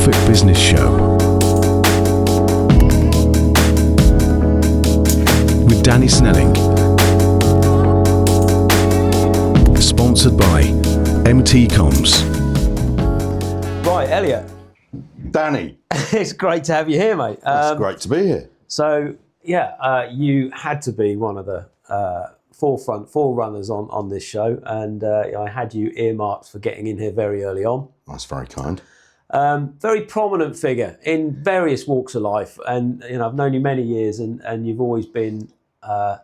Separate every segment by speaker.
Speaker 1: Norfolk Business Show with Danny Snelling. Sponsored by MT Comms.
Speaker 2: Right, Elliot.
Speaker 3: Danny.
Speaker 2: It's great to have you here, mate.
Speaker 3: It's great to be here.
Speaker 2: So, you had to be one of the forerunners on this show, and I had you earmarked for getting in here very early on.
Speaker 3: That's very kind.
Speaker 2: Very prominent figure in various walks of life, and I've known you many years, and you've always been. I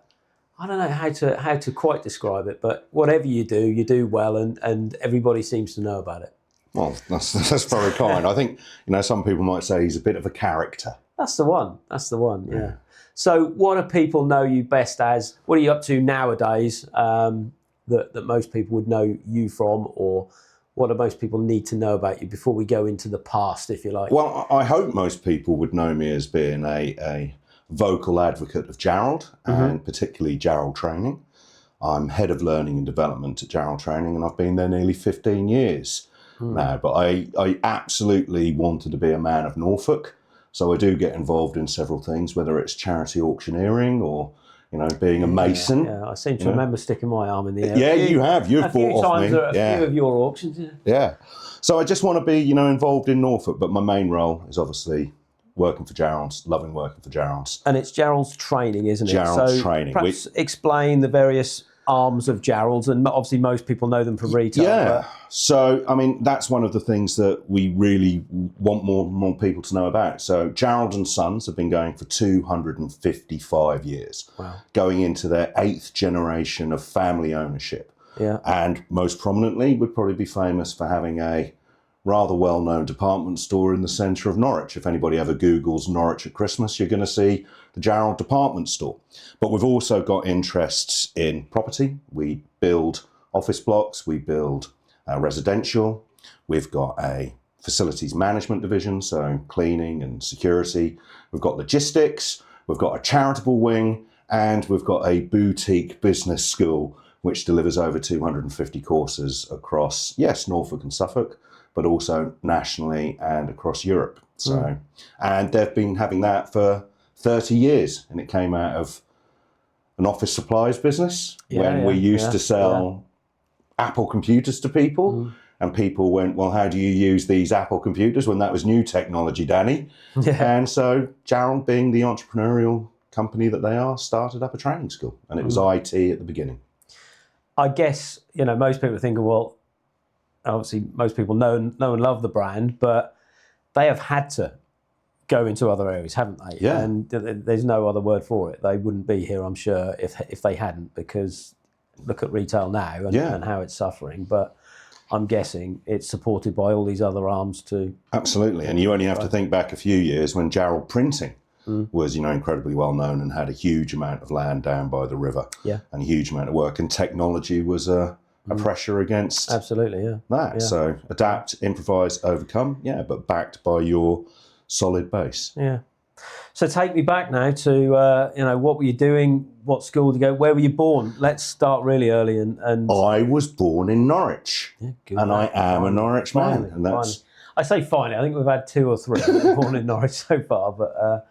Speaker 2: don't know how to quite describe it, but whatever you do well, and everybody seems to know about it.
Speaker 3: Well, that's very kind. I think some people might say he's a bit of a character.
Speaker 2: That's the one. Yeah. So, what do people know you best as? What are you up to nowadays that most people would know you from, or what do most people need to know about you before we go into the past, if you like?
Speaker 3: Well, I hope most people would know me as being a vocal advocate of Jarrold, and particularly Jarrold Training. I'm head of learning and development at Jarrold Training, and I've been there nearly 15 years now. But I absolutely wanted to be a man of Norfolk. So I do get involved in several things, whether it's charity auctioneering or, being a mason.
Speaker 2: Yeah, I seem to remember sticking my arm in the air.
Speaker 3: Yeah, you have. You've bought off me.
Speaker 2: A few of your auctions.
Speaker 3: Yeah. So I just want to be, involved in Norfolk, but my main role is obviously working for Jarrolds, loving working for Jarrolds.
Speaker 2: And it's Jarrolds Training, isn't it?
Speaker 3: Jarrolds Training.
Speaker 2: Perhaps explain the various arms of Jarrolds, and obviously most people know them from retail.
Speaker 3: Yeah. So, that's one of the things that we really want more people to know about. So Jarrolds and Sons have been going for 255 years.
Speaker 2: Wow.
Speaker 3: Going into their 8th generation of family ownership.
Speaker 2: Yeah.
Speaker 3: And most prominently would probably be famous for having a rather well-known department store in the centre of Norwich. If anybody ever Googles Norwich at Christmas, you're going to see the Jarrold department store. But we've also got interests in property. We build office blocks, we build residential. We've got a facilities management division, so cleaning and security. We've got logistics, we've got a charitable wing, and we've got a boutique business school which delivers over 250 courses across, yes, Norfolk and Suffolk, but also nationally and across Europe. So, and they've been having that for 30 years, and it came out of an office supplies business when we used to sell Apple computers to people, and people went, well, how do you use these Apple computers when that was new technology, Danny? Yeah. And so Jarrold, being the entrepreneurial company that they are, started up a training school, and it was IT at the beginning.
Speaker 2: I guess, most people think, well, obviously most people know and love the brand, but they have had to go into other areas, haven't they?
Speaker 3: Yeah.
Speaker 2: And there's no other word for it. They wouldn't be here, I'm sure, if they hadn't, because look at retail now and how it's suffering. But I'm guessing it's supported by all these other arms too.
Speaker 3: Absolutely. And you only have to think back a few years when Jarrold Printing was, incredibly well known and had a huge amount of land down by the river.
Speaker 2: Yeah.
Speaker 3: And a huge amount of work. And technology was a pressure against
Speaker 2: absolutely,
Speaker 3: that.
Speaker 2: Yeah.
Speaker 3: So adapt, improvise, overcome, but backed by your solid base.
Speaker 2: Yeah. So take me back now to what were you doing? What school did you go? Where were you born? Let's start really early. And
Speaker 3: I was born in Norwich,
Speaker 2: and
Speaker 3: I am a Norwich man, and that's.
Speaker 2: I say finally. I think we've had 2 or 3 born in Norwich so far, but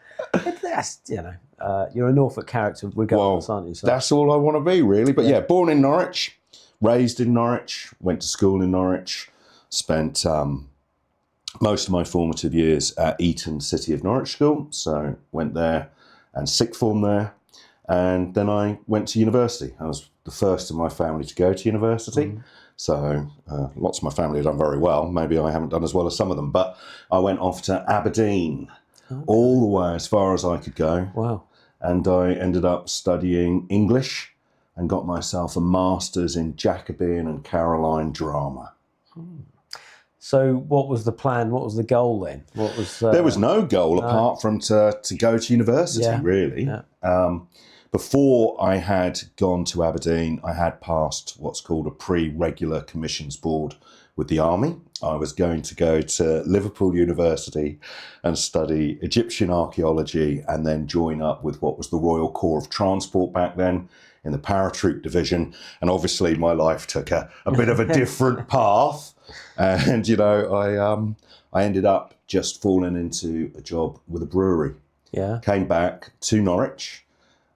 Speaker 2: that's you're a Norfolk character regardless, aren't you? So.
Speaker 3: That's all I want to be, really. But born in Norwich, raised in Norwich, went to school in Norwich, spent most of my formative years at Eton City of Norwich School, so went there and sixth form there, and then I went to university. I was the first in my family to go to university, so lots of my family have done very well. Maybe I haven't done as well as some of them, but I went off to Aberdeen, all the way as far as I could go.
Speaker 2: Wow.
Speaker 3: And I ended up studying English and got myself a master's in Jacobean and Caroline drama.
Speaker 2: So what was the plan? What was the goal then?
Speaker 3: There was no goal apart from to go to university, really. Yeah. Before I had gone to Aberdeen, I had passed what's called a pre-regular commissions board with the Army. I was going to go to Liverpool University and study Egyptian archaeology and then join up with what was the Royal Corps of Transport back then in the paratroop division. And obviously my life took a bit of a different path. And, I ended up just falling into a job with a brewery.
Speaker 2: Yeah.
Speaker 3: Came back to Norwich,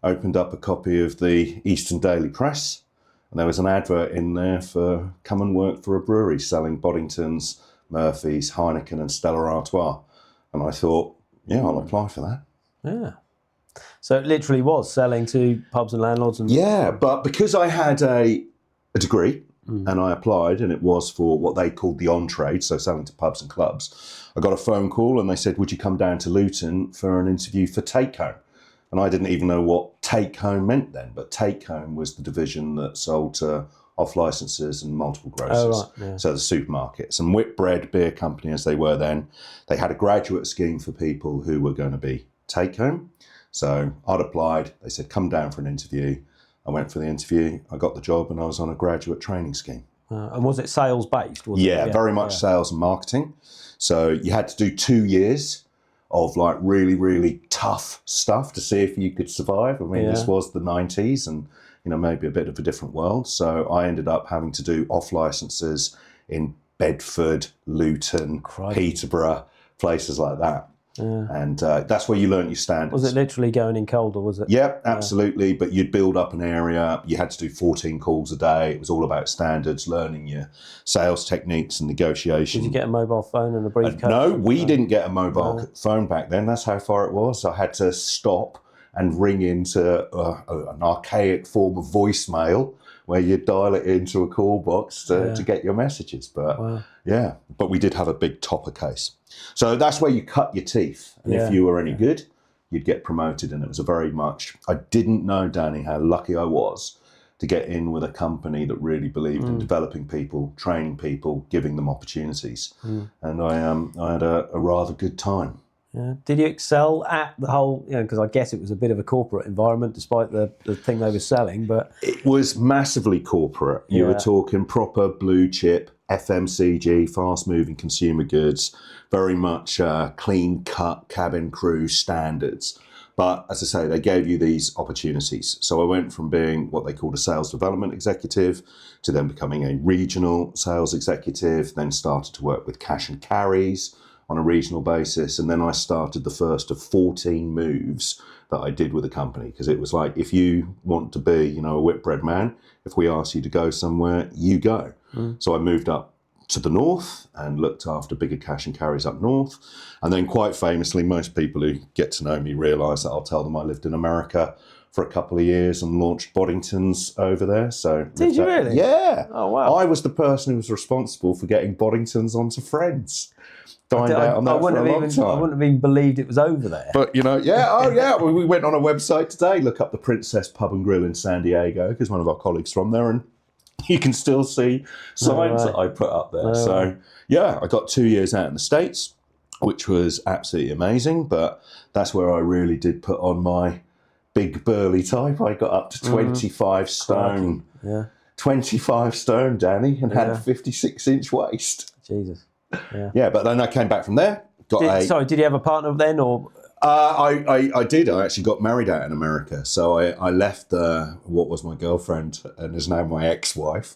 Speaker 3: opened up a copy of the Eastern Daily Press, and there was an advert in there for come and work for a brewery selling Boddingtons, Murphy's, Heineken and Stella Artois. And I thought, yeah, I'll apply for that.
Speaker 2: Yeah. So it literally was selling to pubs and landlords?
Speaker 3: Yeah, but because I had a degree and I applied, and it was for what they called the on-trade, so selling to pubs and clubs, I got a phone call and they said, would you come down to Luton for an interview for Take Home? And I didn't even know what Take Home meant then, but Take Home was the division that sold to off licenses and multiple grocers.
Speaker 2: Oh, right, yeah.
Speaker 3: So the supermarkets. And Whitbread Beer Company, as they were then, they had a graduate scheme for people who were going to be Take Home. So I'd applied. They said, come down for an interview. I went for the interview. I got the job and I was on a graduate training scheme.
Speaker 2: And was it sales based?
Speaker 3: Yeah, very much sales and marketing. So you had to do 2 years of like really, really tough stuff to see if you could survive. I mean, this was the 90s and, maybe a bit of a different world. So I ended up having to do off licenses in Bedford, Luton, Peterborough, places like that. Yeah. And that's where you learn your standards.
Speaker 2: Was it literally going in cold or was it?
Speaker 3: Yeah, absolutely. But you'd build up an area. You had to do 14 calls a day. It was all about standards, learning your sales techniques and negotiation.
Speaker 2: Did you get a mobile phone and a briefcase?
Speaker 3: No, we didn't get a mobile phone back then. That's how far it was. I had to stop and ring into an archaic form of voicemail where you dial it into a call box to get your messages. But but we did have a big topper case. So that's where you cut your teeth. And if you were any good, you'd get promoted. And it was I didn't know, Danny, how lucky I was to get in with a company that really believed in developing people, training people, giving them opportunities. And I had a rather good time.
Speaker 2: Yeah. Did you excel at the whole, because I guess it was a bit of a corporate environment despite the thing they were selling, but...
Speaker 3: It was massively corporate. You were talking proper blue chip, FMCG, fast-moving consumer goods, very much clean-cut cabin crew standards. But as I say, they gave you these opportunities. So I went from being what they called a sales development executive to then becoming a regional sales executive, then started to work with cash and carries on a regional basis. And then I started the first of 14 moves that I did with the company, because it was like, if you want to be, a Whitbread man, if we ask you to go somewhere, you go. So I moved up to the north and looked after bigger cash and carries up north. And then quite famously, most people who get to know me realise that I'll tell them I lived in America for a couple of years and launched Boddingtons over there. So
Speaker 2: did you really?
Speaker 3: Yeah.
Speaker 2: Oh, wow.
Speaker 3: I was the person who was responsible for getting Boddingtons onto Friends. I wouldn't
Speaker 2: have even believed it was over there.
Speaker 3: But, we went on a website today, look up the Princess Pub and Grill in San Diego, because one of our colleagues from there, and you can still see signs that I put up there. I got 2 years out in the States, which was absolutely amazing, but that's where I really did put on my big burly type. I got up to 25 stone. Yeah. 25 stone, Danny, and had a 56-inch waist.
Speaker 2: Jesus.
Speaker 3: Yeah, but then I came back from there.
Speaker 2: Did you have a partner then, or?
Speaker 3: I did. I actually got married out in America. So I left what was my girlfriend and is now my ex-wife.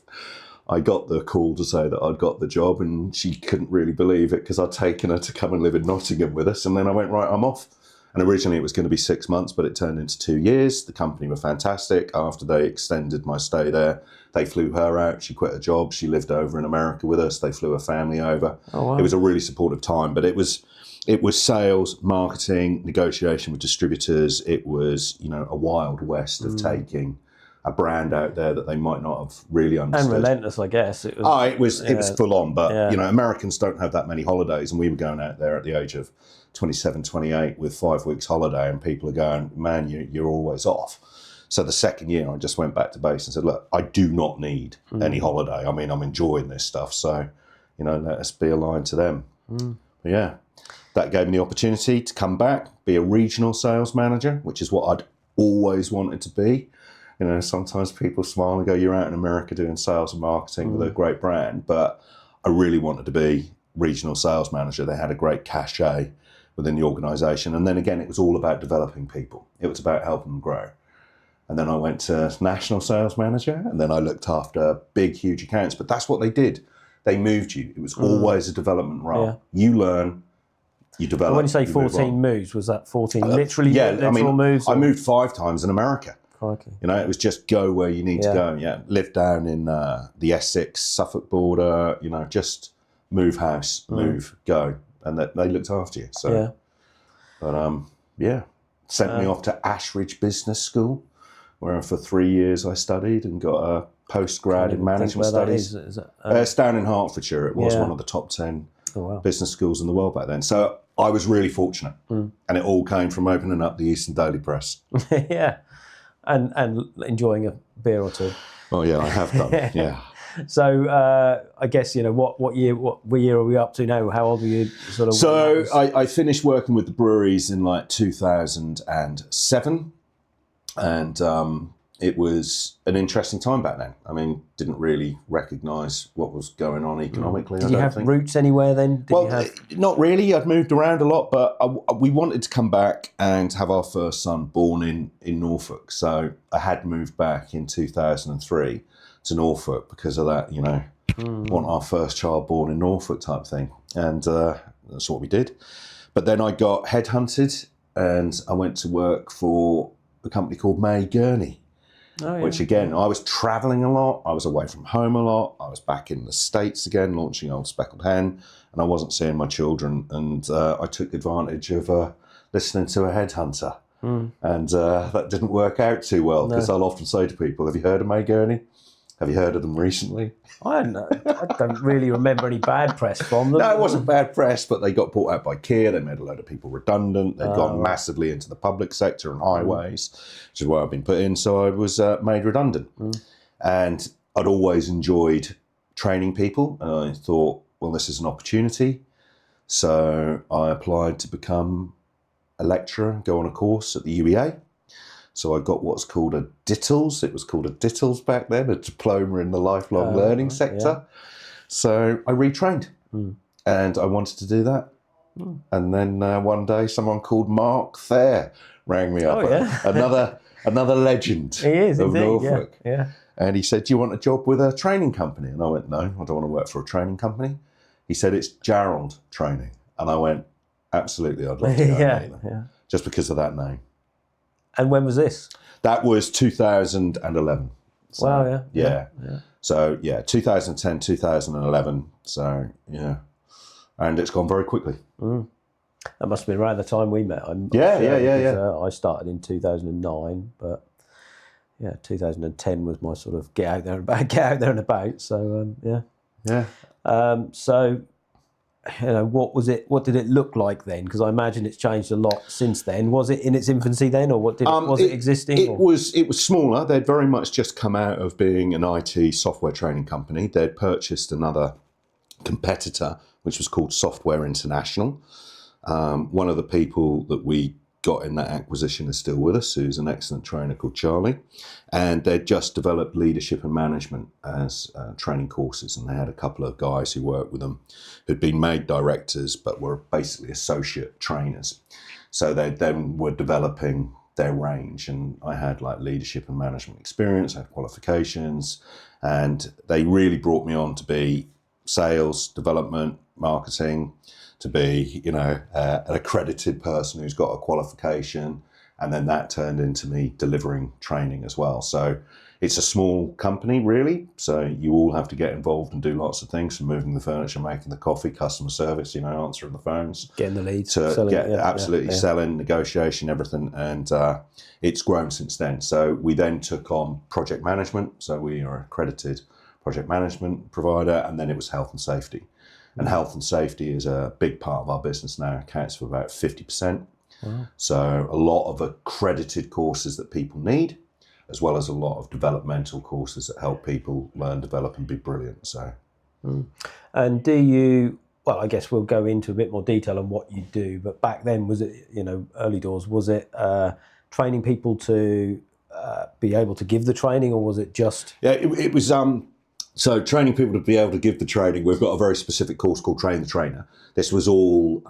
Speaker 3: I got the call to say that I'd got the job, and she couldn't really believe it because I'd taken her to come and live in Nottingham with us. And then I went, right, I'm off. And originally it was going to be 6 months, but it turned into 2 years. The company were fantastic. After they extended my stay there, they flew her out. She quit her job. She lived over in America with us. They flew her family over. Oh, wow. It was a really supportive time, but it was sales, marketing, negotiation with distributors. It was, a wild west of taking a brand out there that they might not have really understood.
Speaker 2: And relentless, I guess. It
Speaker 3: was full on, but Americans don't have that many holidays, and we were going out there at the age of 27, 28 with 5 weeks holiday, and people are going, man, you're always off. So the second year I just went back to base and said, look, I do not need any holiday. I mean, I'm enjoying this stuff. So, let us be aligned to them. But yeah, that gave me the opportunity to come back, be a regional sales manager, which is what I'd always wanted to be. Sometimes people smile and go, you're out in America doing sales and marketing with a great brand. But I really wanted to be regional sales manager. They had a great cachet within the organisation. And then again, it was all about developing people. It was about helping them grow. And then I went to national sales manager, and then I looked after big, huge accounts. But that's what they did. they moved you. It was always a development role.
Speaker 2: Yeah.
Speaker 3: You learn, you develop.
Speaker 2: And when you say
Speaker 3: you move
Speaker 2: 14
Speaker 3: on.
Speaker 2: moves, was that 14
Speaker 3: Yeah,
Speaker 2: literal moves?
Speaker 3: I
Speaker 2: or-
Speaker 3: moved 5 times in America.
Speaker 2: Crikey.
Speaker 3: You know, it was just go where you need to go. Yeah, live down in the Essex, Suffolk border. You know, just move house, move, go, and they looked after you. So,
Speaker 2: Yeah.
Speaker 3: but sent me off to Ashridge Business School, where for 3 years I studied and got a postgrad in management studies.
Speaker 2: Is it,
Speaker 3: It's down in Hertfordshire. It was
Speaker 2: Yeah.
Speaker 3: one of the top 10
Speaker 2: oh, wow.
Speaker 3: business schools in the world back then. So I was really fortunate, and it all came from opening up the Eastern Daily Press.
Speaker 2: Yeah. And enjoying a beer or two.
Speaker 3: Oh yeah, I have done. Yeah.
Speaker 2: So I guess, you know, what year are we up to now? How old were you? Sort of.
Speaker 3: So I finished working with the breweries in like 2007, and it was an interesting time back then. I mean, didn't really recognise what was going on economically.
Speaker 2: Did you have roots anywhere then?
Speaker 3: Not really. I'd moved around a lot, but we wanted to come back and have our first son born in Norfolk. So I had moved back in 2003 to Norfolk because of that, you know, want our first child born in Norfolk type thing. And that's what we did. But then I got headhunted and I went to work for a company called May Gurney.
Speaker 2: Oh, yeah.
Speaker 3: Which again, I was travelling a lot, I was away from home a lot, I was back in the States again, launching Old Speckled Hen, and I wasn't seeing my children, and I took advantage of listening to a headhunter. And that didn't work out too well, because I'll often say to people, have you heard of May Gurney? Have you heard of them recently?
Speaker 2: I don't really remember any bad press from them.
Speaker 3: No, it wasn't bad press, but they got bought out by Kia. They made a load of people redundant. They'd gone massively into the public sector and highways, which is where I've been put in. So I was made redundant. And I'd always enjoyed training people. And I thought, well, this is an opportunity. So I applied to become a lecturer, go on a course at the UEA. So I got what's called a DITLS. It was called a DITLS back then, a diploma in the lifelong learning sector. So I retrained and I wanted to do that. And then one day someone called Mark Thayer rang me up.
Speaker 2: Oh, yeah.
Speaker 3: another legend
Speaker 2: He is,
Speaker 3: of
Speaker 2: indeed.
Speaker 3: Norfolk.
Speaker 2: Yeah.
Speaker 3: And he said, do you want a job with a training company? And I went, no, I don't want to work for a training company. He said, it's Jarrolds training. And I went, absolutely, I'd love to go
Speaker 2: Yeah.
Speaker 3: just because of that name.
Speaker 2: And when was this?
Speaker 3: That was 2011. So,
Speaker 2: Wow, yeah.
Speaker 3: So, 2010, 2011. So, yeah. And it's gone very quickly.
Speaker 2: That must have been around the time we met. I started in 2009, but 2010 was my sort of get out there and about. So,
Speaker 3: Yeah.
Speaker 2: So, you know, what did it look like then? Because I imagine it's changed a lot since then. Was it in its infancy then, or was it existing?
Speaker 3: It was smaller. They'd very much just come out of being an IT software training company. They'd purchased another competitor, which was called Software International. One of the people that we got in that acquisition is still with us, who's an excellent trainer called Charlie. And they'd just developed leadership and management as training courses. And they had a couple of guys who worked with them who'd been made directors, but were basically associate trainers. So they then were developing their range. And I had like leadership and management experience, I had qualifications, and they really brought me on to be sales, development, marketing, to be, you know, an accredited person who's got a qualification. And then that turned into me delivering training as well. So it's a small company, really. So you all have to get involved and do lots of things, from moving the furniture, making the coffee, customer service, you know, answering the phones.
Speaker 2: Getting the leads.
Speaker 3: Selling, selling, negotiation, everything. And it's grown since then. So we then took on project management. So we are an accredited project management provider. And then it was health and safety. And health and safety is a big part of our business now, accounts for about 50%. Wow. So a lot of accredited courses that people need, as well as a lot of developmental courses that help people learn, develop and be brilliant. So,
Speaker 2: And do you, well, I guess we'll go into a bit more detail on what you do, but back then, was it, you know, early doors, was it training people to be able to give the training, or was it just...
Speaker 3: Yeah, it was... So training people to be able to give the training, we've got a very specific course called Train the Trainer. This was all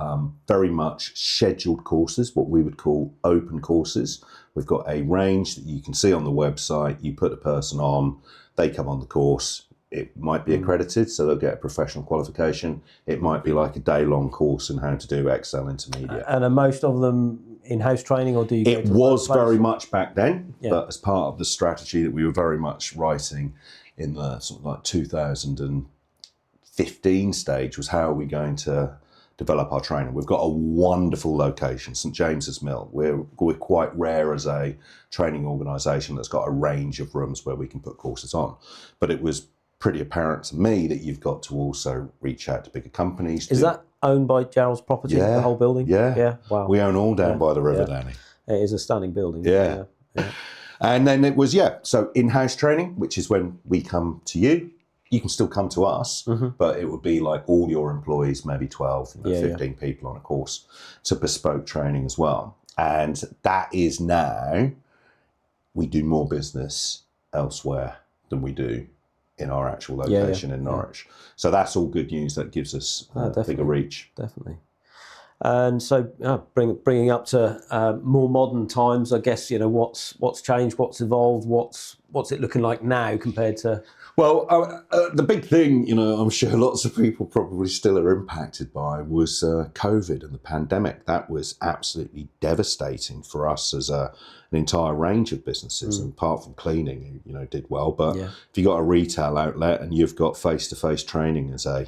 Speaker 3: very much scheduled courses, what we would call open courses. We've got a range that you can see on the website. You put a person on, they come on the course, it might be accredited, so they'll get a professional qualification. It might be like a day-long course in how to do Excel Intermediate.
Speaker 2: And are most of them in-house training, or do you?
Speaker 3: It was very much back then,
Speaker 2: Yeah.
Speaker 3: but as part of the strategy that we were very much writing in the sort of like 2015 stage was how are we going to develop our training. We've got a wonderful location, St James's Mill. We're quite rare as a training organisation that's got a range of rooms where we can put courses on. But it was pretty apparent to me that you've got to also reach out to bigger companies.
Speaker 2: Is that owned by Jarrolds Property, the whole building?
Speaker 3: Yeah.
Speaker 2: Wow.
Speaker 3: We own all down by the river, Danny.
Speaker 2: It is a stunning building.
Speaker 3: Yeah. And then it was, so in-house training, which is when we come to you. You can still come to us, but it would be like all your employees, maybe 12, 15 people on a course. It's a bespoke training as well. And that is now, we do more business elsewhere than we do in our actual location in Norwich. So that's all good news. That gives us a bigger reach.
Speaker 2: Definitely. And so bringing up to more modern times, I guess, what's changed, what's evolved, what's it looking like now compared to...
Speaker 3: Well, the big thing, I'm sure lots of people probably still are impacted by was COVID and the pandemic. That was absolutely devastating for us as an entire range of businesses. And apart from cleaning, did well. But if you've got a retail outlet and you've got face-to-face training as a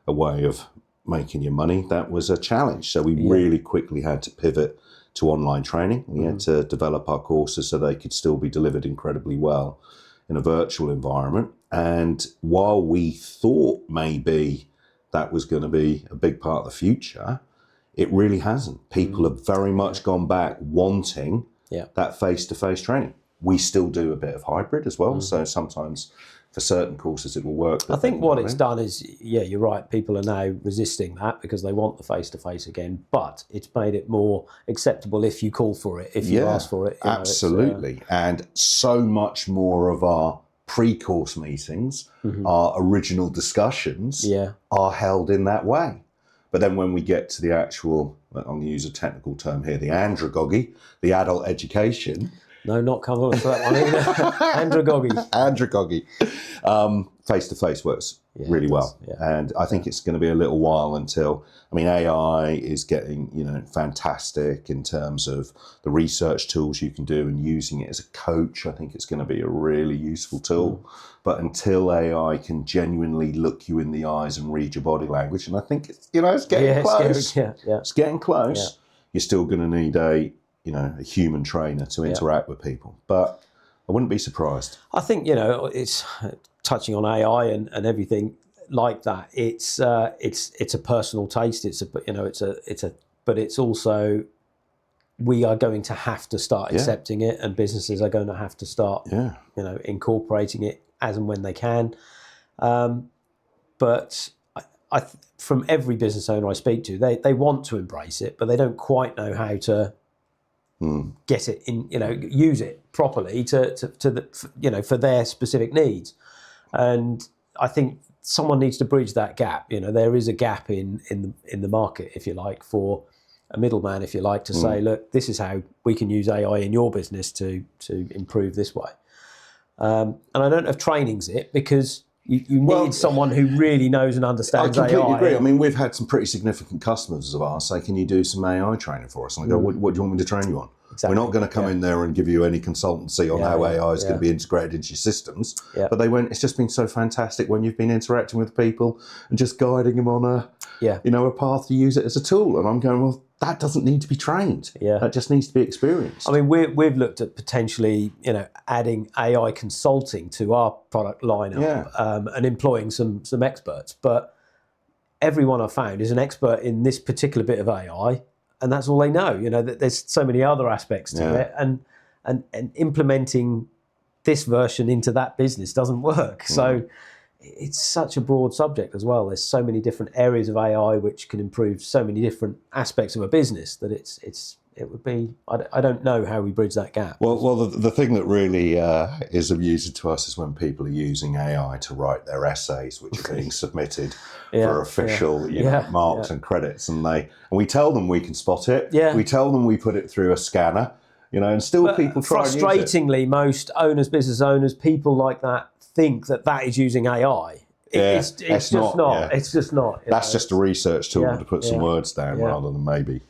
Speaker 3: way of making your money, that was a challenge. So we really quickly had to pivot to online training. We had to develop our courses so they could still be delivered incredibly well in a virtual environment. And while we thought maybe that was going to be a big part of the future, it really hasn't. People have very much gone back wanting that face-to-face training. We still do a bit of hybrid as well. So sometimes for certain courses it will work.
Speaker 2: I think what it's done is, you're right, people are now resisting that because they want the face-to-face again, but it's made it more acceptable if you call for it, if you ask for it.
Speaker 3: Absolutely. And so much more of our pre-course meetings, our original discussions are held in that way. But then when we get to the actual, I'm going to use a technical term here, the andragogy, the adult education.
Speaker 2: No, not coming for that one either.
Speaker 3: Andragogy. Face-to-face works really well. Yeah. And I think it's going to be a little while until, AI is getting, fantastic in terms of the research tools you can do and using it as a coach. I think it's going to be a really useful tool. But until AI can genuinely look you in the eyes and read your body language, and I think it's getting close. It's getting close. Yeah. You're still going to need a human trainer to interact with people. But I wouldn't be surprised.
Speaker 2: I think, it's touching on AI and everything like that. It's a personal taste. But it's also, we are going to have to start accepting it, and businesses are going to have to start, incorporating it as and when they can. But from every business owner I speak to, they want to embrace it, but they don't quite know how to get it in, use it properly to for their specific needs. And I think someone needs to bridge that gap. There is a gap in the market, if you like, for a middleman, if you like, to say, look, this is how we can use AI in your business to improve this way. And I don't know if training's it, because you need someone who really knows and understands AI.
Speaker 3: I completely agree. We've had some pretty significant customers of ours say, can you do some AI training for us? And I go, what do you want me to train you on? Exactly. We're not going to come in there and give you any consultancy on how AI is going to be integrated into your systems. Yeah. But it's just been so fantastic when you've been interacting with people and just guiding them on a path to use it as a tool. And I'm going, well, that doesn't need to be trained. Yeah. That just needs to be experienced.
Speaker 2: We've looked at potentially, adding AI consulting to our product lineup and employing some experts. But everyone I've found is an expert in this particular bit of AI, and that's all they know. That there's so many other aspects to it, and implementing this version into that business doesn't work. So it's such a broad subject as well. There's so many different areas of AI which can improve so many different aspects of a business that it would be. I don't know how we bridge that gap.
Speaker 3: Well, the thing that really is amusing to us is when people are using AI to write their essays, which are being submitted for official marks and credits, and we tell them we can spot it. Yeah. We tell them we put it through a scanner, and still people try and use it.
Speaker 2: Frustratingly, most owners, business owners, people like that think that is using AI. It's just not.
Speaker 3: Yeah.
Speaker 2: It's just not.
Speaker 3: That's just a research tool to put some words down
Speaker 2: Yeah.
Speaker 3: rather than maybe,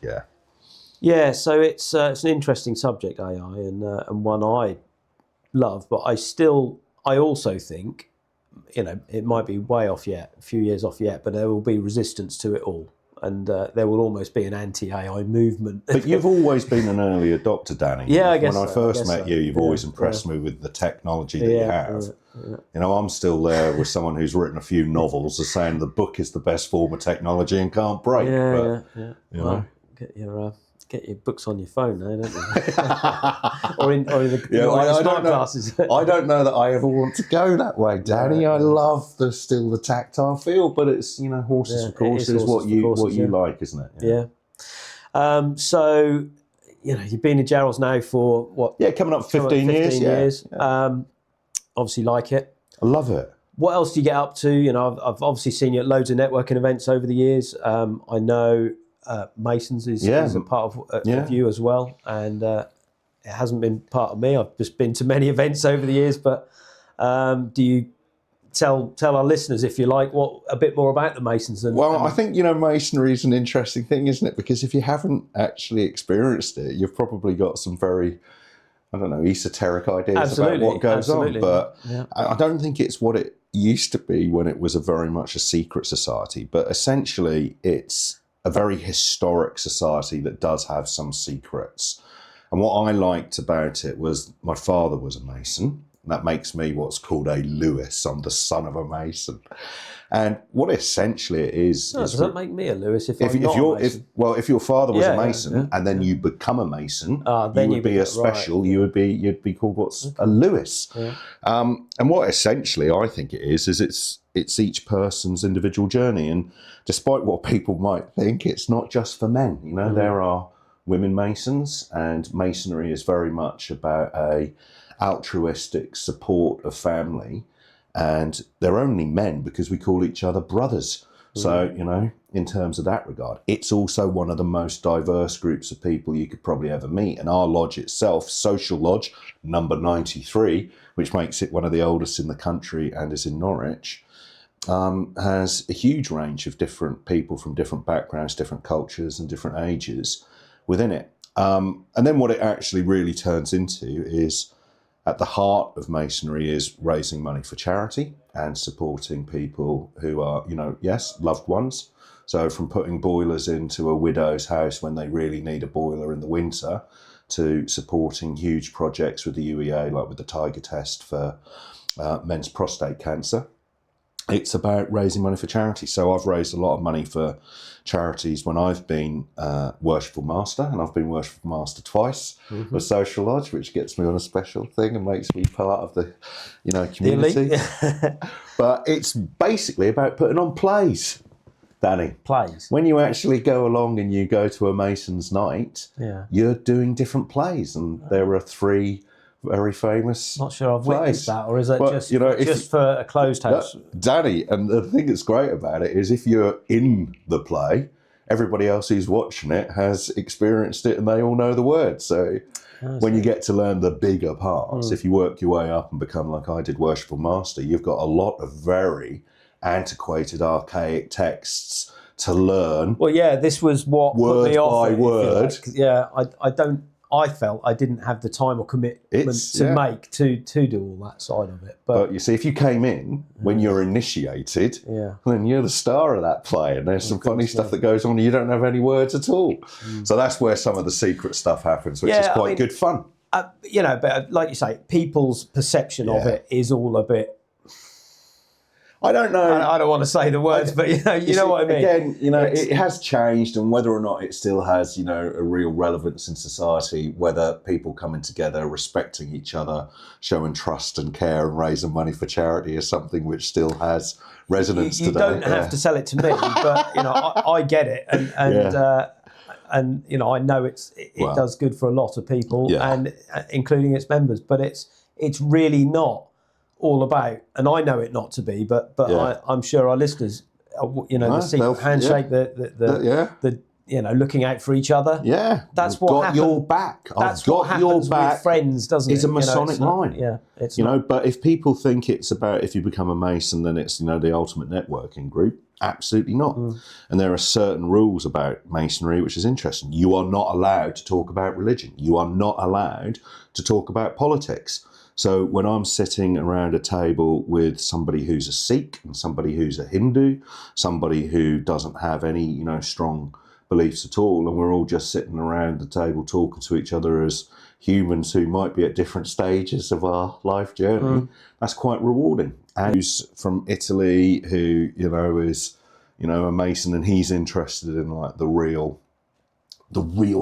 Speaker 2: Yeah, so it's an interesting subject, AI, and one I love, but I also think, it might be way off yet, a few years off yet, but there will be resistance to it all. And there will almost be an anti-AI movement.
Speaker 3: But you've always been an early adopter, Danny.
Speaker 2: Yeah, I guess
Speaker 3: When I first met you, you've always impressed me with the technology that you have. I'm still there with someone who's written a few novels as saying the book is the best form of technology and can't break.
Speaker 2: Well, get your books on your phone now, don't you? or in the smart glasses.
Speaker 3: I don't know that I ever want to go that way, Danny. I love the tactile feel, but it's horses for courses, what you like, isn't it?
Speaker 2: Yeah. So you've been in Jarrolds now for what?
Speaker 3: Yeah, coming up 15 years.
Speaker 2: Yeah. Obviously, like it.
Speaker 3: I love it.
Speaker 2: What else do you get up to? I've obviously seen you at loads of networking events over the years. I know. Masons is a part of you as well, and it hasn't been part of me. I've just been to many events over the years, but do you tell our listeners, if you like, a bit more about the Masons?
Speaker 3: I think masonry is an interesting thing, isn't it? Because if you haven't actually experienced it, you've probably got some very, esoteric ideas about what goes on. But I don't think it's what it used to be when it was very much a secret society. But essentially, it's a very historic society that does have some secrets. And what I liked about it was my father was a Mason. That makes me what's called a Lewis. I'm the son of a Mason. And what essentially it is...
Speaker 2: does that make me a Lewis if I'm not a Mason?
Speaker 3: If your father was a Mason and then you become a Mason,
Speaker 2: then
Speaker 3: you would be a special,
Speaker 2: right.
Speaker 3: you'd be called a Lewis.
Speaker 2: Yeah.
Speaker 3: And what essentially I think it is it's each person's individual journey. And despite what people might think, it's not just for men. There are women Masons, and Masonry is very much about a altruistic support of family. And they're only men because we call each other brothers. So, in terms of that regard, it's also one of the most diverse groups of people you could probably ever meet. And our lodge itself, Social Lodge, number 93, which makes it one of the oldest in the country and is in Norwich, has a huge range of different people from different backgrounds, different cultures and different ages within it. And then what it actually really turns into is, at the heart of Masonry is raising money for charity and supporting people who are, loved ones. So from putting boilers into a widow's house when they really need a boiler in the winter, to supporting huge projects with the UEA, like with the Tiger test for men's prostate cancer. It's about raising money for charity. So I've raised a lot of money for charities when I've been Worshipful Master, and I've been Worshipful Master twice of Social Lodge, which gets me on a special thing and makes me part of the, community. But it's basically about putting on plays, Danny.
Speaker 2: Plays.
Speaker 3: When you actually go along and you go to a Mason's night, you're doing different plays, and there are 3 very famous.
Speaker 2: Not sure I've
Speaker 3: plays.
Speaker 2: witnessed that, or is that just
Speaker 3: if,
Speaker 2: for a closed house?
Speaker 3: Danny, and the thing that's great about it is if you're in the play, everybody else who's watching it has experienced it and they all know the words. So when you get to learn the bigger parts, if you work your way up and become, like I did, Worshipful Master, you've got a lot of very antiquated, archaic texts to learn.
Speaker 2: Well, this was what
Speaker 3: word
Speaker 2: put me off.
Speaker 3: by word.
Speaker 2: I felt I didn't have the time or commitment make to do all that side of it.
Speaker 3: But you see, if you came in when you're initiated, then you're the star of that play, and there's some funny stuff that goes on and you don't have any words at all. So that's where some of the secret stuff happens, which is quite good fun.
Speaker 2: But like you say, people's perception of it is all a bit...
Speaker 3: I don't know.
Speaker 2: I don't want to say the words, but you know what I mean.
Speaker 3: Again, it has changed, and whether or not it still has, a real relevance in society, whether people coming together, respecting each other, showing trust and care, and raising money for charity is something which still has resonance today.
Speaker 2: You don't have to sell it to me, but I get it, and I know it does good for a lot of people, and including its members. But it's really not all about, and I know it not to be, but I'm sure our listeners, the secret handshake, the looking out for each other.
Speaker 3: Yeah,
Speaker 2: that's
Speaker 3: I've
Speaker 2: what
Speaker 3: got
Speaker 2: happens.
Speaker 3: your back.
Speaker 2: That's
Speaker 3: I've got
Speaker 2: what happens
Speaker 3: your back.
Speaker 2: with friends, doesn't it?
Speaker 3: It's a Masonic
Speaker 2: it's not,
Speaker 3: line.
Speaker 2: Yeah, it's
Speaker 3: But if people think it's about if you become a Mason, then it's the ultimate networking group. Absolutely not. And there are certain rules about Masonry which is interesting. You are not allowed to talk about religion. You are not allowed to talk about politics. So when I'm sitting around a table with somebody who's a Sikh and somebody who's a Hindu, somebody who doesn't have any strong beliefs at all, and we're all just sitting around the table talking to each other as humans who might be at different stages of our life journey, that's quite rewarding. And who's from Italy who, is, a Mason, and he's interested in like the real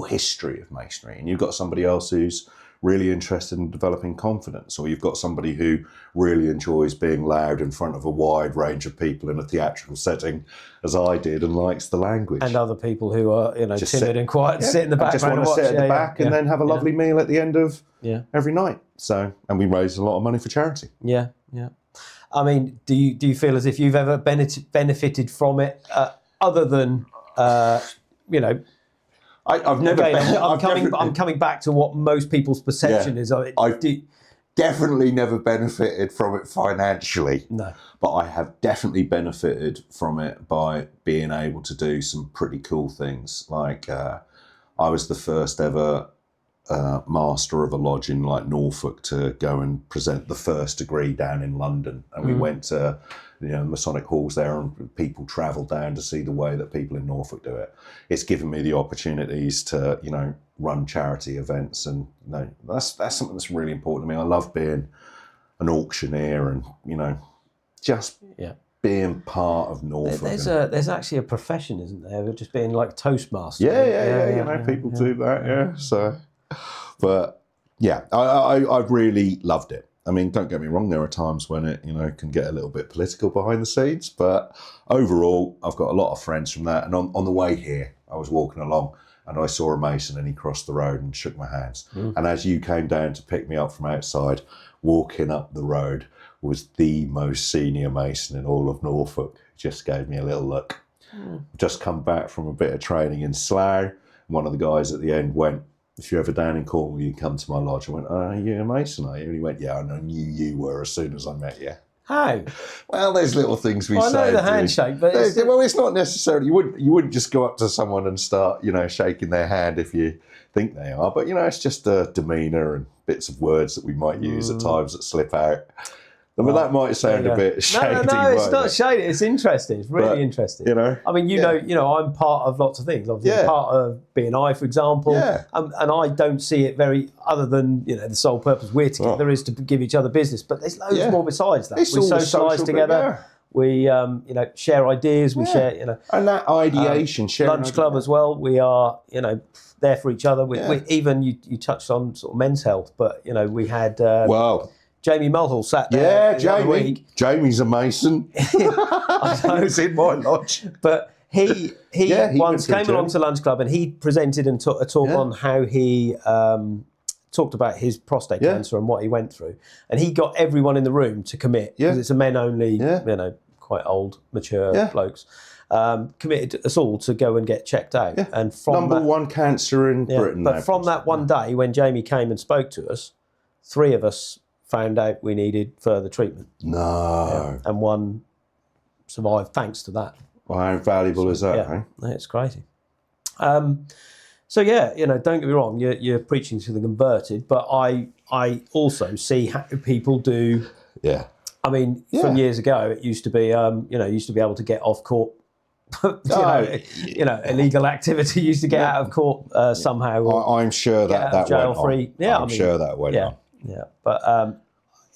Speaker 3: history of Masonry. And you've got somebody else who's really interested in developing confidence, or you've got somebody who really enjoys being loud in front of a wide range of people in a theatrical setting, as I did, and likes the language.
Speaker 2: And other people who are,
Speaker 3: Just
Speaker 2: timid and quiet, and sit in the background
Speaker 3: just want
Speaker 2: and
Speaker 3: to
Speaker 2: watch.
Speaker 3: sit at the back and then have a lovely meal at the end of every night. So, and we raise a lot of money for charity.
Speaker 2: Yeah. I mean, do you feel as if you've ever benefited from it, other than,
Speaker 3: I've never.
Speaker 2: Again, I'm coming back to what most people's perception is of it.
Speaker 3: I've definitely never benefited from it financially.
Speaker 2: No.
Speaker 3: But I have definitely benefited from it by being able to do some pretty cool things. Like I was the first ever master of a lodge in like Norfolk to go and present the first degree down in London, and we went to Masonic halls there, and people travel down to see the way that people in Norfolk do it. It's given me the opportunities to run charity events, and that's something that's really important to me. I love being an auctioneer and just being part of Norfolk.
Speaker 2: There's actually a profession, isn't there, of just being like Toastmaster.
Speaker 3: People do that. So, but I've really loved it. I mean, don't get me wrong, there are times when it, can get a little bit political behind the scenes, but overall, I've got a lot of friends from that. And on the way here, I was walking along and I saw a Mason, and he crossed the road and shook my hands. And as you came down to pick me up from outside, walking up the road was the most senior Mason in all of Norfolk. Just gave me a little look. Just come back from a bit of training in Slough. One of the guys at the end went, "If you're ever down in Cornwall, you can come to my lodge." I went, "Are you a Mason, are you?" And he went, "Yeah, I knew you were as soon as I met you."
Speaker 2: How?
Speaker 3: Well, there's little things we say.
Speaker 2: I know the handshake, but
Speaker 3: it's not necessarily. You wouldn't just go up to someone and start, shaking their hand if you think they are. But it's just a demeanour and bits of words that we might use at times that slip out. I mean, that might sound a bit shady.
Speaker 2: No, it's not shady. It's interesting. It's really interesting. I mean, I'm part of lots of things. Obviously, part of BNI, for example. And I don't see it other than, the sole purpose we're together is to give each other business. But there's loads more besides that. We socialise together. We, share ideas. We share,
Speaker 3: And that ideation,
Speaker 2: lunch club as well. We are, there for each other. We even, you touched on sort of men's health, but, we had... Jamie Mulhall sat there the other week.
Speaker 3: Jamie's a Mason. He was in my lodge.
Speaker 2: But he once came along to Lunch Club, and he presented and took a talk on how he talked about his prostate cancer and what he went through. And he got everyone in the room to commit, because it's a men-only, quite old, mature blokes, committed us all to go and get checked out. And from
Speaker 3: Number one cancer in Britain.
Speaker 2: But from that one day, when Jamie came and spoke to us, 3 of us found out we needed further treatment.
Speaker 3: No.
Speaker 2: And one survived thanks to that.
Speaker 3: Well, how valuable is that?
Speaker 2: Yeah, it's crazy. Don't get me wrong, you're preaching to the converted, but I also see how people do.
Speaker 3: Yeah.
Speaker 2: I mean, from years ago, it used to be, used to be able to get off court. Illegal activity used to get out of court somehow.
Speaker 3: I'm sure that
Speaker 2: jail
Speaker 3: went
Speaker 2: free.
Speaker 3: on.
Speaker 2: Yeah,
Speaker 3: I'm sure that went on.
Speaker 2: Yeah, but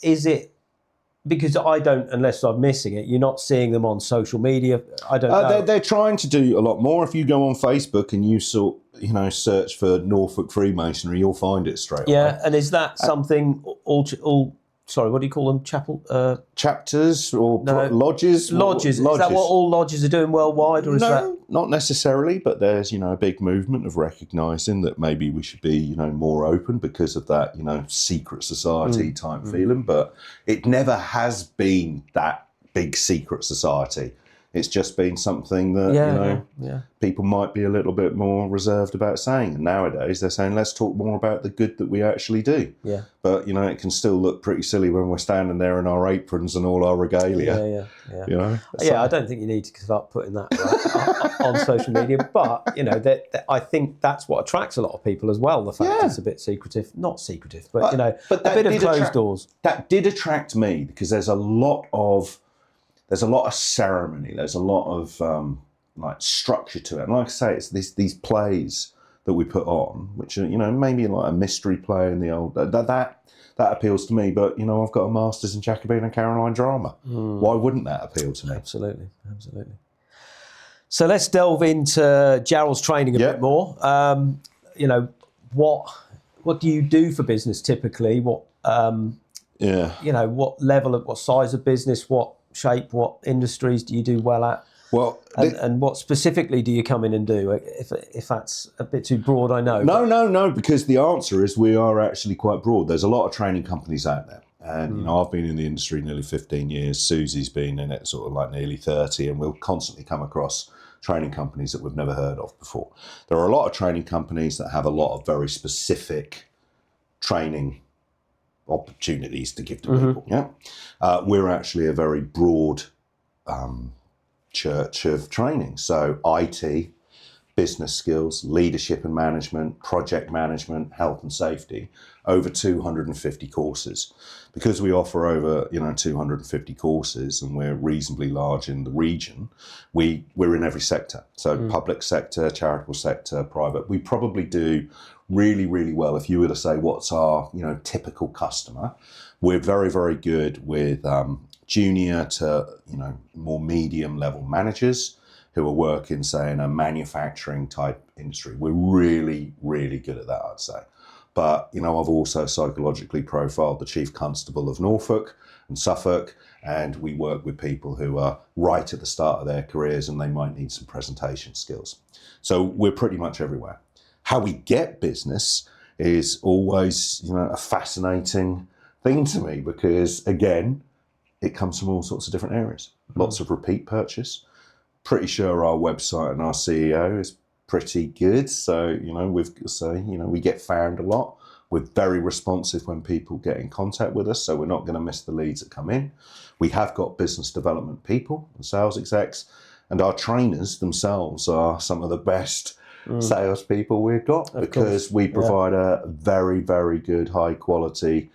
Speaker 2: is it because I don't, unless I'm missing it, you're not seeing them on social media? I don't know.
Speaker 3: They're trying to do a lot more. If you go on Facebook and you search for Norfolk Freemasonry, you'll find it straight away.
Speaker 2: Yeah, and is that something all? Sorry, what do you call them?
Speaker 3: Chapters or lodges?
Speaker 2: Lodges. Is that what all lodges are doing worldwide, or is that?
Speaker 3: Not necessarily, but there's a big movement of recognising that maybe we should be more open because of that secret society type feeling. But it never has been that big secret society. It's just been something that, people might be a little bit more reserved about saying. And nowadays they're saying, let's talk more about the good that we actually do.
Speaker 2: Yeah.
Speaker 3: But, it can still look pretty silly when we're standing there in our aprons and all our regalia.
Speaker 2: Yeah. I don't think you need to start putting that on social media. But, that I think that's what attracts a lot of people as well. The fact it's a bit secretive. Not secretive, but a bit of closed doors.
Speaker 3: That did attract me because there's a lot of ceremony. There's a lot of structure to it. And like I say, it's these plays that we put on, which are maybe like a mystery play in the old that appeals to me. But I've got a master's in Jacobean and Caroline drama. Why wouldn't that appeal to me?
Speaker 2: Absolutely. So let's delve into Jarrolds training a bit more. What do you do for business typically? What what level what size of business, what shape, what industries do you do well at?
Speaker 3: Well,
Speaker 2: and what specifically do you come in and do? If that's a bit too broad, I know.
Speaker 3: No, because the answer is we are actually quite broad. There's a lot of training companies out there. And, I've been in the industry nearly 15 years. Susie's been in it sort of like nearly 30. And we'll constantly come across training companies that we've never heard of before. There are a lot of training companies that have a lot of very specific training opportunities to give to people. Yeah, we're actually a very broad church of training. So IT, business skills, leadership and management, project management, health and safety, over 250 courses. Because we offer over 250 courses and we're reasonably large in the region, we're in every sector. So public sector, charitable sector, private. We probably do really, really well. If you were to say what's our typical customer, we're very, very good with junior to more medium level managers who are working, say, in a manufacturing type industry. We're really, really good at that, I'd say. But I've also psychologically profiled the Chief Constable of Norfolk and Suffolk, and we work with people who are right at the start of their careers and they might need some presentation skills. So we're pretty much everywhere. How we get business is always, a fascinating thing to me because, again, it comes from all sorts of different areas. Lots of repeat purchase. Pretty sure our website and our CEO is pretty good. So, we get found a lot. We're very responsive when people get in contact with us, so we're not going to miss the leads that come in. We have got business development people and sales execs, and our trainers themselves are some of the best salespeople we've got because we provide a very, very good, high quality,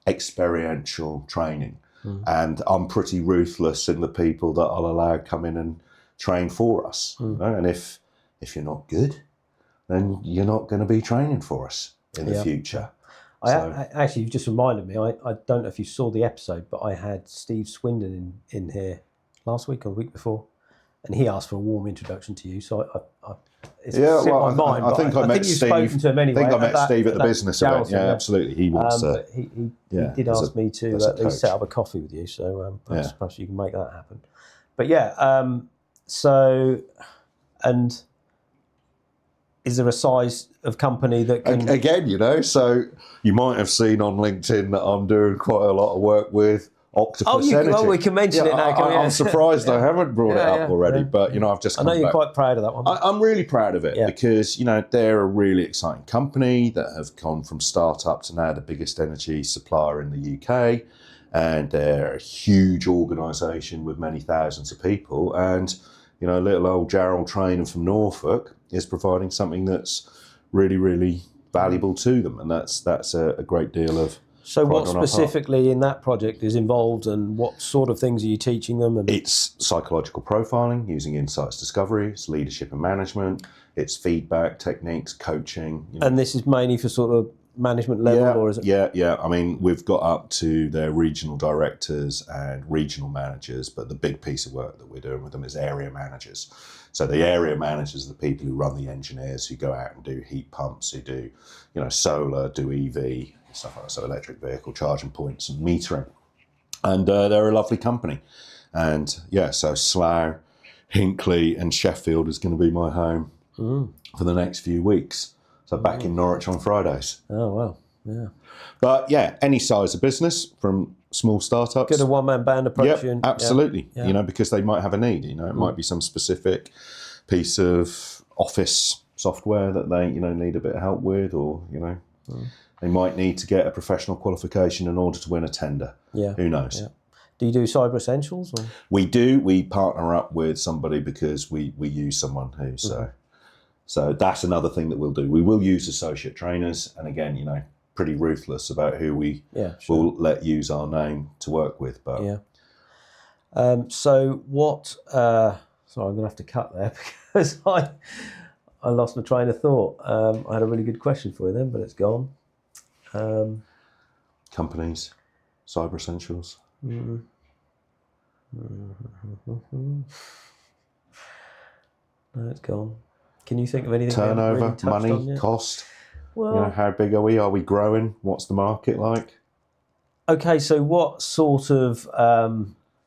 Speaker 3: experiential training. And I'm pretty ruthless in the people that I'll allow come in and train for us. And if you're not good, then you're not going to be training for us in the future.
Speaker 2: I actually, you've just reminded me, I don't know if you saw the episode, but I had Steve Swindon in here last week or the week before, and he asked for a warm introduction to you. So it's slipped my mind.
Speaker 3: I think you've spoken
Speaker 2: to him anyway.
Speaker 3: I think I met Steve at the business event. Yeah, absolutely. He wants to.
Speaker 2: He did ask me to at least set up a coffee with you. So perhaps you can make that happen. But and is there a size of company that can...
Speaker 3: Again, so you might have seen on LinkedIn that I'm doing quite a lot of work with Octopus Energy.
Speaker 2: Oh, we can mention it now.
Speaker 3: I'm surprised I haven't brought it up already, but I've just come
Speaker 2: I know you're
Speaker 3: back.
Speaker 2: Quite proud of that one.
Speaker 3: I'm really proud of it because, they're a really exciting company that have gone from startup to now the biggest energy supplier in the UK. And they're a huge organisation with many thousands of people. And, little old Jarrold trainer from Norfolk is providing something that's really, really valuable to them. And that's a great deal of...
Speaker 2: So what specifically in that project is involved and what sort of things are you teaching them?
Speaker 3: It's psychological profiling, using insights discovery, it's leadership and management, it's feedback techniques, coaching.
Speaker 2: And this is mainly for sort of management level, or is it?
Speaker 3: Yeah. I mean, we've got up to their regional directors and regional managers, but the big piece of work that we're doing with them is area managers. So the area managers are the people who run the engineers, who go out and do heat pumps, who do, solar, do EV, stuff like that, so electric vehicle charging points and metering. And they're a lovely company. And so Slough, Hinckley and Sheffield is going to be my home for the next few weeks. So back in Norwich on Fridays.
Speaker 2: Oh, wow. Yeah.
Speaker 3: But yeah, any size of business from small startups.
Speaker 2: Get a one-man band approach.
Speaker 3: Yeah,
Speaker 2: and,
Speaker 3: absolutely.
Speaker 2: Yeah.
Speaker 3: You know, because they might have a need. You know, it might be some specific piece of office software that they, you know, need a bit of help with, or, you know, they might need to get a professional qualification in order to win a tender.
Speaker 2: Yeah.
Speaker 3: Who knows?
Speaker 2: Yeah. Do you do cyber essentials? Or?
Speaker 3: We do. We partner up with somebody because we use someone who. So that's another thing that we'll do. We will use associate trainers, and again, you know, pretty ruthless about who we will let use our name to work with. But
Speaker 2: so what? Sorry, I'm going to have to cut there because I lost my train of thought. I had a really good question for you then, but it's gone.
Speaker 3: Companies, cyber essentials.
Speaker 2: No, it's gone. Can you think of anything?
Speaker 3: Turnover,
Speaker 2: really
Speaker 3: money, cost.
Speaker 2: Well,
Speaker 3: you know, how big are we? Are we growing? What's the market like?
Speaker 2: Okay, so what sort of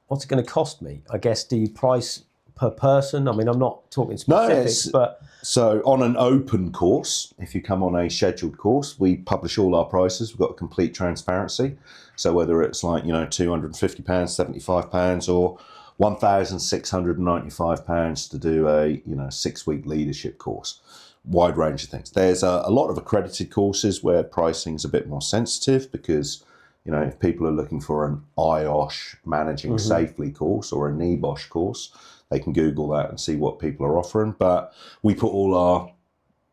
Speaker 2: what's it going to cost me? I guess the price per person. I mean, I'm not talking specifics, but
Speaker 3: so on an open course, if you come on a scheduled course, we publish all our prices. We've got complete transparency. So whether it's like, you know, £250, £75, or £1,695 to do a, you know, 6-week leadership course, wide range of things. There's a lot of accredited courses where pricing's a bit more sensitive because, you know, if people are looking for an IOSH managing safely course or a NEBOSH course, they can Google that and see what people are offering. But we put all our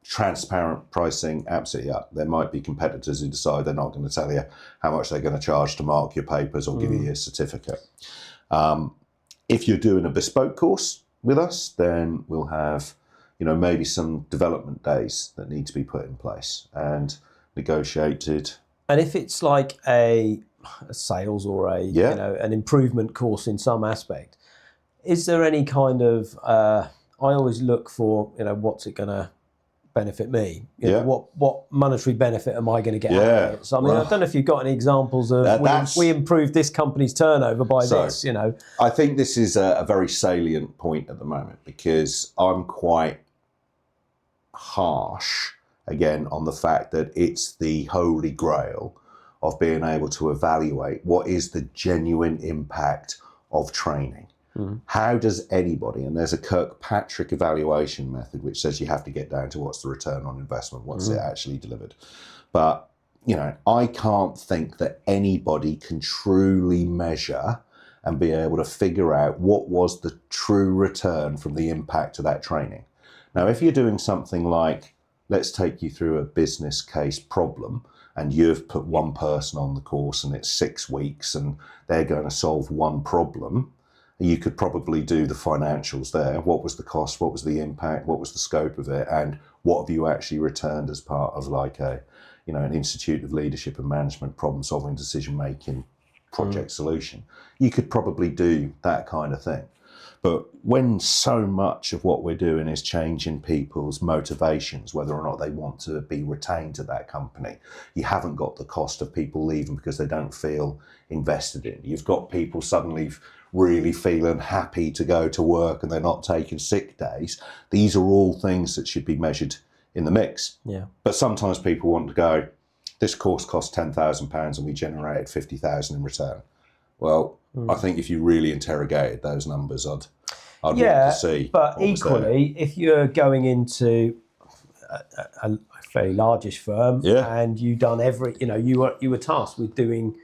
Speaker 3: transparent pricing absolutely up. There might be competitors who decide they're not going to tell you how much they're going to charge to mark your papers or give you your certificate. If you're doing a bespoke course with us, then we'll have, you know, maybe some development days that need to be put in place and negotiated.
Speaker 2: And if it's like a sales or a you know, an improvement course in some aspect, is there any kind of I always look for, you know, what's it going to benefit me? You know, what monetary benefit am I going to get out of it? So I mean, I don't know if you've got any examples of we improved this company's turnover by this. You know,
Speaker 3: I think this is a very salient point at the moment because I'm quite harsh again on the fact that it's the holy grail of being able to evaluate what is the genuine impact of training. How does anybody, and there's a Kirkpatrick evaluation method which says you have to get down to what's the return on investment, what's it actually delivered. But, you know, I can't think that anybody can truly measure and be able to figure out what was the true return from the impact of that training. Now, if you're doing something like, let's take you through a business case problem, and you've put one person on the course and it's 6 weeks and they're going to solve one problem, you could probably do the financials there. What was the cost? What was the impact? What was the scope of it? And what have you actually returned as part of like a, you know, an Institute of Leadership and Management problem solving, decision making project solution? You could probably do that kind of thing. But when so much of what we're doing is changing people's motivations, whether or not they want to be retained to that company, you haven't got the cost of people leaving because they don't feel invested in. You've got people suddenly really feeling happy to go to work and they're not taking sick days. These are all things that should be measured in the mix.
Speaker 2: Yeah.
Speaker 3: But sometimes people want to go, this course cost £10,000 and we generated 50,000 in return. Well, I think if you really interrogated those numbers, I'd want to see.
Speaker 2: But equally, if you're going into a fairly largish firm and you've done you know, you were tasked with doing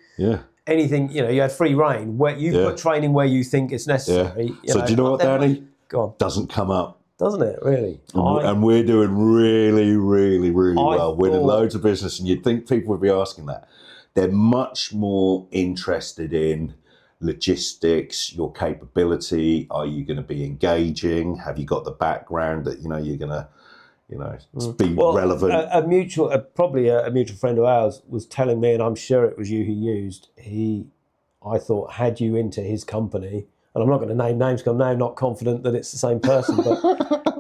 Speaker 2: anything, you know, you had free reign, where you put training where you think it's necessary.
Speaker 3: So do you know what, Danny?
Speaker 2: Go on.
Speaker 3: Doesn't come up.
Speaker 2: Doesn't it, really?
Speaker 3: And we're doing really, really, really well, winning loads of business, and you'd think people would be asking that. They're much more interested in logistics, your capability. Are you going to be engaging? Have you got the background that, you know, you're going to, you know, be relevant?
Speaker 2: Probably a mutual friend of ours was telling me, and I'm sure it was you who used, I thought, had you into his company, and I'm not going to name names because I'm now not confident that it's the same person, but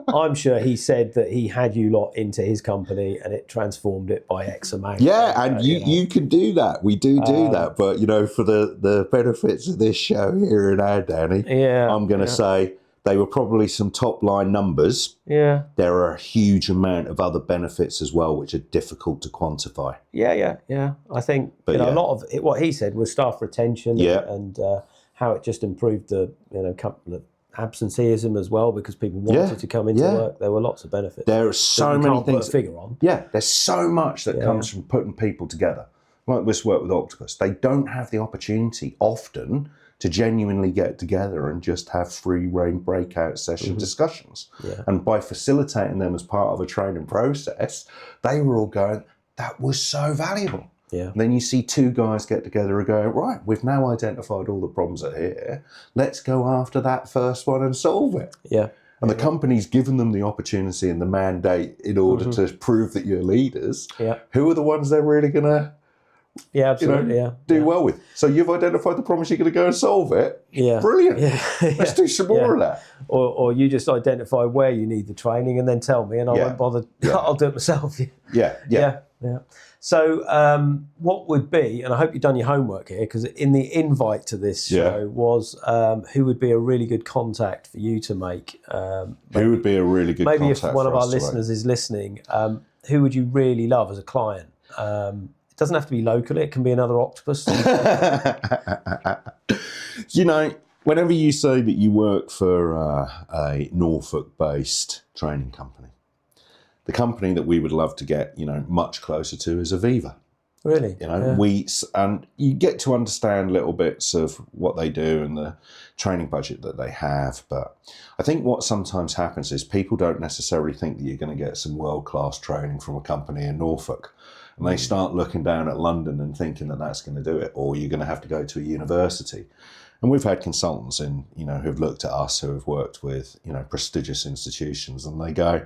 Speaker 2: I'm sure he said that he had you lot into his company and it transformed it by X amount.
Speaker 3: Yeah, and you can do that. We do that. But, you know, for the benefits of this show here and now, Danny, I'm going to say they were probably some top line numbers.
Speaker 2: Yeah.
Speaker 3: There are a huge amount of other benefits as well, which are difficult to quantify.
Speaker 2: Yeah. I think a lot of it, what he said was staff retention and how it just improved the couple of absenteeism as well, because people wanted to come into work. There were lots of benefits.
Speaker 3: There are so many things.
Speaker 2: Put a figure on.
Speaker 3: Yeah, there's so much that comes from putting people together. Like this work with Octopus, they don't have the opportunity often to genuinely get together and just have free reign breakout session discussions.
Speaker 2: Yeah.
Speaker 3: And by facilitating them as part of a training process, they were all going, that was so valuable.
Speaker 2: Yeah.
Speaker 3: And then you see two guys get together and go, right, we've now identified all the problems that are here. Let's go after that first one and solve it.
Speaker 2: Yeah.
Speaker 3: And the company's given them the opportunity and the mandate in order to prove that you're leaders.
Speaker 2: Yeah.
Speaker 3: Who are the ones they're really going to
Speaker 2: absolutely.
Speaker 3: do well with? So you've identified the problems, you're going to go and solve it.
Speaker 2: Yeah.
Speaker 3: Brilliant.
Speaker 2: Yeah.
Speaker 3: Let's do some more of that.
Speaker 2: Or you just identify where you need the training and then tell me, and I won't bother. I'll do it myself.
Speaker 3: Yeah.
Speaker 2: So what would be, and I hope you've done your homework here, because in the invite to this show was who would be a really good contact for you to make.
Speaker 3: Who would be a really good
Speaker 2: maybe
Speaker 3: contact
Speaker 2: if one
Speaker 3: for
Speaker 2: of our
Speaker 3: us to
Speaker 2: listeners is listening, who would you really love as a client? It doesn't have to be local. It can be another Octopus.
Speaker 3: Whenever you say that you work for a Norfolk-based training company, the company that we would love to get, much closer to is Aviva.
Speaker 2: Really?
Speaker 3: And you get to understand little bits of what they do and the training budget that they have. But I think what sometimes happens is people don't necessarily think that you're going to get some world-class training from a company in Norfolk. And they start looking down at London and thinking that that's going to do it, or you're going to have to go to a university. And we've had consultants who've looked at us, who have worked with, prestigious institutions, and they go,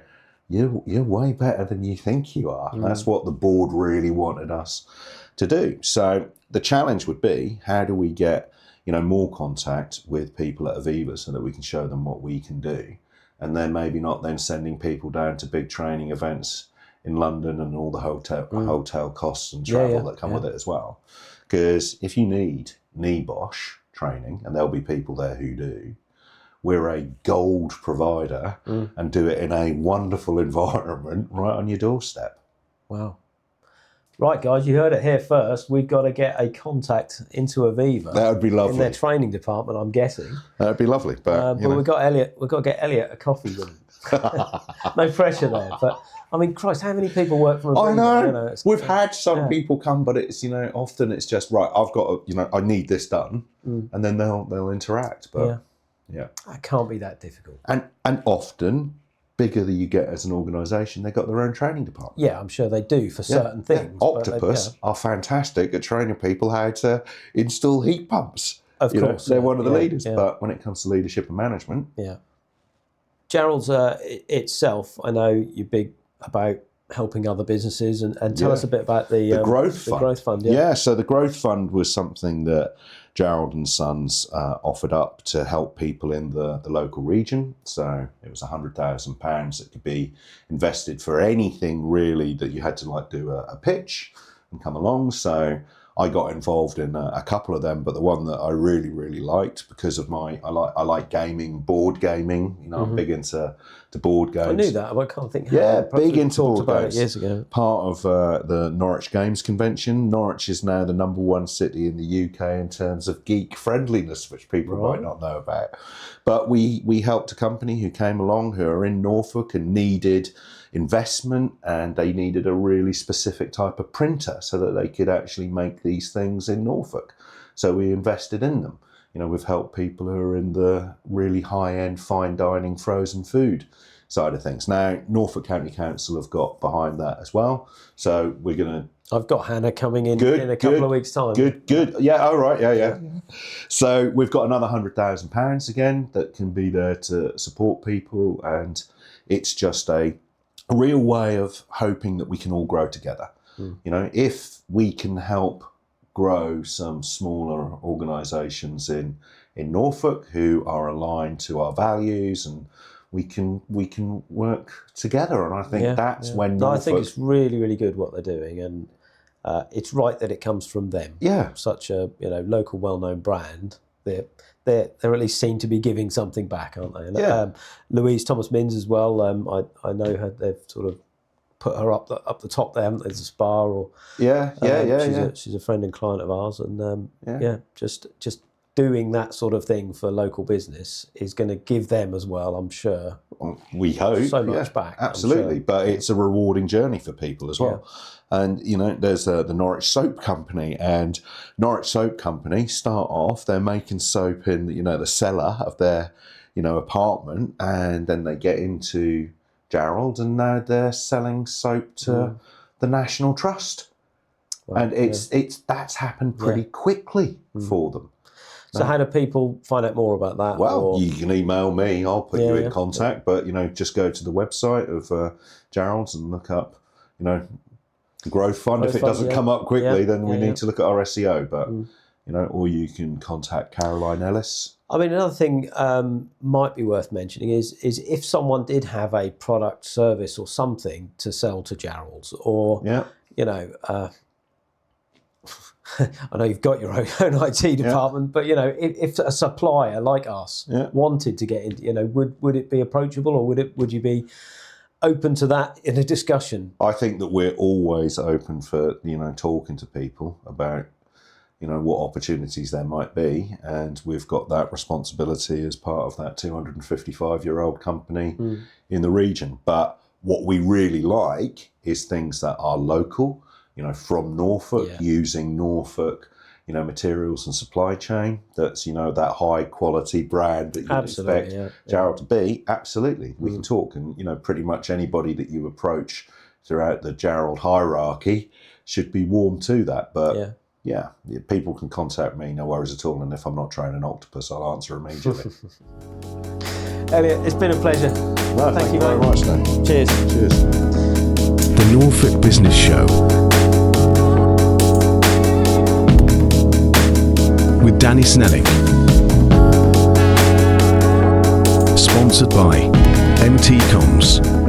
Speaker 3: you're way better than you think you are. That's what the board really wanted us to do. So the challenge would be, how do we get, more contact with people at Aviva so that we can show them what we can do? And then maybe not then sending people down to big training events in London and all the hotel costs and travel that come with it as well. Because if you need NEBOSH training, and there'll be people there who do, we're a gold provider and do it in a wonderful environment right on your doorstep.
Speaker 2: Wow. Right, guys, you heard it here first. We've got to get a contact into Aviva.
Speaker 3: That would be lovely.
Speaker 2: In their training department, I'm guessing.
Speaker 3: That would be lovely. But
Speaker 2: we've got Elliot. We've got to get Elliot a coffee with him. No pressure there. But, I mean, Christ, how many people work for Aviva?
Speaker 3: I know. We've had some people come, but it's, often it's just, right, I've got to, I need this done. And then they'll interact. But yeah.
Speaker 2: That can't be that difficult.
Speaker 3: And often, bigger that you get as an organisation, they've got their own training department.
Speaker 2: Yeah, I'm sure they do for certain things.
Speaker 3: Yeah. Octopus are fantastic at training people how to install heat pumps.
Speaker 2: Of course.
Speaker 3: They're one of the leaders. Yeah. But when it comes to leadership and management...
Speaker 2: Yeah. Jarrolds itself, I know you're big about helping other businesses, and tell us a bit about the
Speaker 3: growth fund.
Speaker 2: The growth fund,
Speaker 3: so the growth fund was something that Jarrolds and Sons offered up to help people in the local region. So it was £100,000 that could be invested for anything really that you had to do a pitch and come along. So I got involved in a couple of them, but the one that I really, really liked, because of I like gaming, board gaming. I'm big into board games.
Speaker 2: I knew that, but I can't think.
Speaker 3: Big into board games.
Speaker 2: Years ago.
Speaker 3: Part of the Norwich Games Convention. Norwich is now the #1 city in the UK in terms of geek friendliness, which people might not know about. But we helped a company who came along who are in Norfolk and needed investment, and they needed a really specific type of printer so that they could actually make these things in Norfolk. So we invested in them. We've helped people who are in the really high-end fine dining frozen food side of things. Now, Norfolk County Council have got behind that as well. So we're going to...
Speaker 2: I've got Hannah coming in a couple of weeks' time.
Speaker 3: Good. Yeah, all right, yeah. So we've got another £100,000 again that can be there to support people, and it's just a real way of hoping that we can all grow together. If we can help grow some smaller organisations in Norfolk who are aligned to our values, and we can work together. And I think that's when Norfolk...
Speaker 2: I think it's really, really good what they're doing, and it's right that it comes from them.
Speaker 3: Yeah.
Speaker 2: Such a local, well-known brand they're at least seen to be giving something back, aren't they? And,
Speaker 3: Yeah.
Speaker 2: Louise Thomas Minns as well. I know her. They've sort of put her up the top there, haven't they? There's a spa, or she's a friend and client of ours, and just doing that sort of thing for local business is going to give them as well, I'm sure.
Speaker 3: We hope
Speaker 2: so much back.
Speaker 3: Absolutely,
Speaker 2: sure.
Speaker 3: But it's a rewarding journey for people as well. And there's the Norwich Soap Company, and Norwich Soap Company start off, they're making soap in the cellar of their apartment, and then they get into Jarrolds, and now they're selling soap to the National Trust. Wow, and that's happened pretty quickly for them.
Speaker 2: So how do people find out more about that?
Speaker 3: Well, you can email me. I'll put you in contact. But just go to the website of Jarrolds and look up, the Growth Fund. If it doesn't come up quickly, then we need to look at our SEO. But or you can contact Caroline Ellis.
Speaker 2: I mean, another thing might be worth mentioning is if someone did have a product, service, or something to sell to Jarrolds, or I know you've got your own IT department, but if a supplier like us wanted to get into, would it be approachable, or would you be open to that in a discussion?
Speaker 3: I think that we're always open for talking to people about what opportunities there might be, and we've got that responsibility as part of that 255-year-old company in the region. But what we really like is things that are local. From Norfolk, using Norfolk, materials and supply chain. That's, that high quality brand that you expect Jarrold to be. Absolutely. We can talk, and, pretty much anybody that you approach throughout the Jarrold hierarchy should be warm to that. But people can contact me, no worries at all. And if I'm not trying an octopus, I'll answer immediately.
Speaker 2: Elliot, it's been a pleasure.
Speaker 3: No, thank you very much, Dan.
Speaker 2: Cheers.
Speaker 3: Cheers.
Speaker 1: The Norfolk Business Show with Danny Snelling. Sponsored by MT Comms.